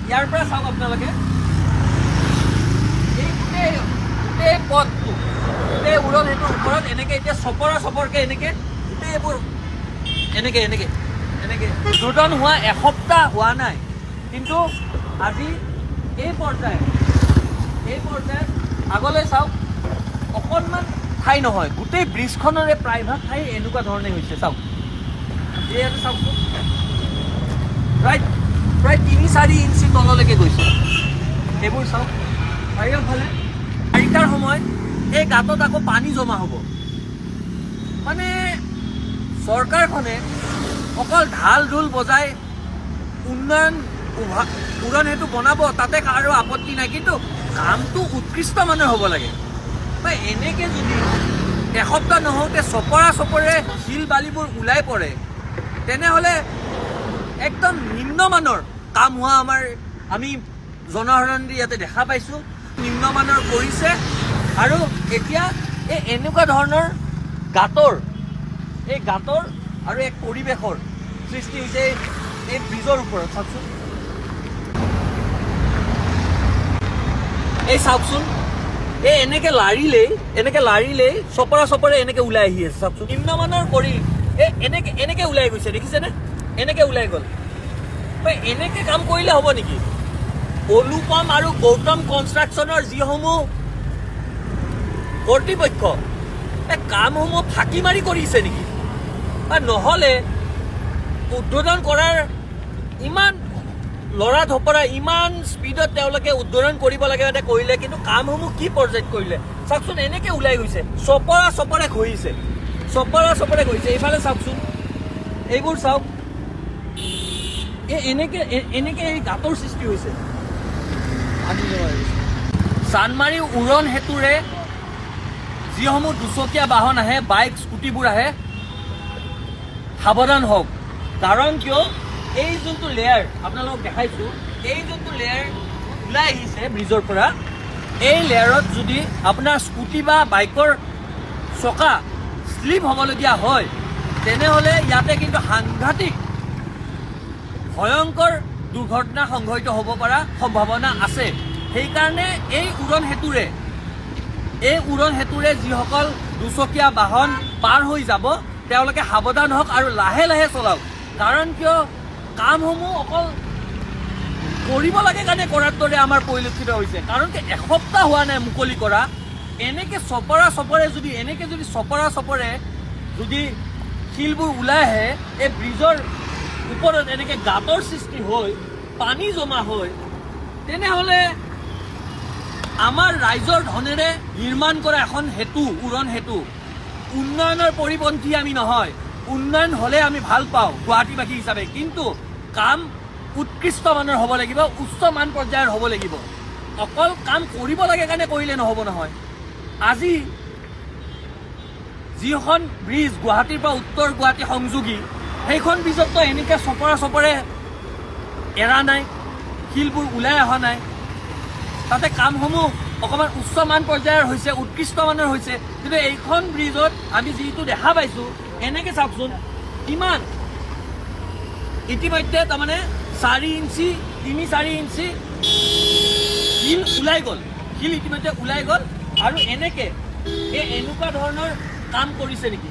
ইয়াৰ পৰা চাওক আপোনালোকে এই গোটেই পথটো গোটেই উৰণ সেতুৰ ওপৰত এনেকে এতিয়া চপৰকে এনেকে গোটেই এইবোৰ এনেকে উদ্বোধন হোৱা এসপ্তাহ হোৱা নাই, কিন্তু আজি এই পৰ্যায়ত আগলৈ চাওক অকণমান ঠাই নহয়, গোটেই ব্ৰিজখনৰে প্ৰায়ভাগ ঠাই এনেকুৱা ধৰণে হৈছে। চাওক ইয়াতে চাওকচোন প্ৰায় ৩-৪ ইঞ্চি তললৈকে গৈছে। সেইবোৰ চাওক চাৰিওফালে বাৰিষাৰ সময়ত এই গাঁতত আকৌ পানী জমা হ'ব। মানে চৰকাৰখনে অকল ঢাল ঢোল বজাই উৰণ সেতু বনাব, তাতে কাৰো আপত্তি নাই, কিন্তু কামটো উৎকৃষ্ট মানৰ হ'ব লাগে। এনেকে যদি এসপ্তাহ নহওঁতে চপৰে শিল বালিবোৰ ওলাই পৰে, তেনেহ'লে একদম নিম্নমানৰ কাম হোৱা আমি জনসাধাৰণে ইয়াতে দেখা পাইছোঁ। নিম্নমানৰ কৰিছে আৰু এতিয়া এই এনেকুৱা ধৰণৰ গাঁতৰ আৰু এক পৰিৱেশৰ সৃষ্টি হৈছে এই ব্ৰিজৰ ওপৰত। চাওকচোন এনেকে লাৰিলেই চপৰে এনেকে ওলাই আহি আছে। চাওকচোন নিম্নমানৰ কৰি এনেকে ওলাই গৈছে, দেখিছেনে? এনেকে ওলাই গ'ল। এনেকে কাম কৰিলে হ'ব নেকি? অনুপম আৰু গৌতম কনষ্ট্ৰাকশ্যনৰ যিসমূহ কৰ্তৃপক্ষ এই কামসমূহ ফাঁকি মাৰি কৰিছে নেকি? নহ'লে উদ্বোধন কৰাৰ ইমান লৰা ধপৰা ইমান স্পীডত তেওঁলোকে উদ্বোধন কৰিব লাগে কৰিলে, কিন্তু কামসমূহ কি পৰ্যায়ত কৰিলে? চাওকচোন এনেকে ওলাই গৈছে, চপৰে ঘঁহিছে। এইফালে চাওকচোন, এইবোৰ চাওক এনেকে এই গাঁতৰ সৃষ্টি হৈছে। চানমাৰী উৰণ সেতুৰে যিসমূহ দুচকীয়া বাহন আহে, বাইক স্কুটিবোৰ আহে, সাৱধান হওক। কাৰণ কিয় এই যোনটো লেয়াৰ আপোনালোকক দেখাইছোঁ, এই যোনটো লেয়াৰ ওলাই আহিছে ব্ৰিজৰ পৰা, এই লেয়াৰত যদি আপোনাৰ স্কুটি বা বাইকৰ চকা শ্লিপ হ'বলগীয়া হয়, তেনেহ'লে ইয়াতে কিন্তু সাংঘাতিক ভয়ংকৰ দুৰ্ঘটনা সংঘটিত হ'ব পৰা সম্ভাৱনা আছে। সেইকাৰণে এই উৰণ সেতুৰে যিসকল দুচকীয়া বাহন পাৰ হৈ যাব, তেওঁলোকে সাৱধান হওক আৰু লাহে চলাওক। কাৰণ কিয় কামসমূহ অকল কৰিব লাগে কাৰণে কৰাৰ দৰে আমাৰ পৰিলক্ষিত হৈছে। কাৰণ কি এসপ্তাহ হোৱা নাই মুকলি কৰা, এনেকে চপৰে যদি শিলবোৰ ওলাই আহে, এই ব্ৰিজৰ ওপৰত এনেকে গাঁতৰ সৃষ্টি হৈ পানী জমা হৈ, তেনেহ'লে আমাৰ ৰাইজৰ ধনেৰে নিৰ্মাণ কৰা এখন উৰণ সেতু উন্নয়নৰ পৰিপন্থী আমি নহয়। উন্নয়ন হ'লে আমি ভাল পাওঁ গুৱাহাটীবাসী হিচাপে, কিন্তু কাম উৎকৃষ্ট মানৰ হ'ব লাগিব, উচ্চ মান পৰ্যায়ৰ হ'ব লাগিব। অকল কাম কৰিব লাগে কাৰণে কৰিলে নহ'ব নহয়। আজি যিখন ব্ৰিজ গুৱাহাটীৰ পৰা উত্তৰ গুৱাহাটী সংযোগী, সেইখন ব্ৰিজততো এনেকৈ চপৰে এৰা নাই, শিলবোৰ ওলাই অহা নাই। তাতে কামসমূহ অকণমান উচ্চ মান পৰ্যায়ৰ হৈছে, উৎকৃষ্ট মানৰ হৈছে, কিন্তু এইখন ব্ৰিজত আমি যিটো দেখা পাইছোঁ, এনেকৈ চাওকচোন কিমান ইতিমধ্যে তাৰমানে 3-4 ইঞ্চি শিল ইতিমধ্যে ওলাই গ'ল। আৰু এনেকুৱা ধৰণৰ কাম কৰিছে নেকি?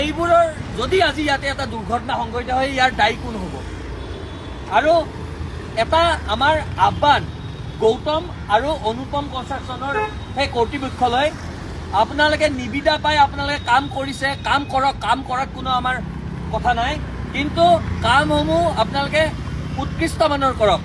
এইবোৰৰ যদি আজি ইয়াতে এটা দুৰ্ঘটনা সংঘটিত হয়, ইয়াৰ দায়ী কোন হ'ব? আৰু এটা আমাৰ আহ্বান গৌতম আৰু অনুপম কনষ্ট্ৰাকশ্যনৰ সেই কৰ্তৃপক্ষলৈ, আপোনালোকে নিবিদা পাই আপোনালোকে কাম কৰিছে, কাম কৰক, কাম কৰাত কোনো আমাৰ কথা নাই, কিন্তু কামসমূহ আপোনালোকে উৎকৃষ্ট মানৰ কৰক।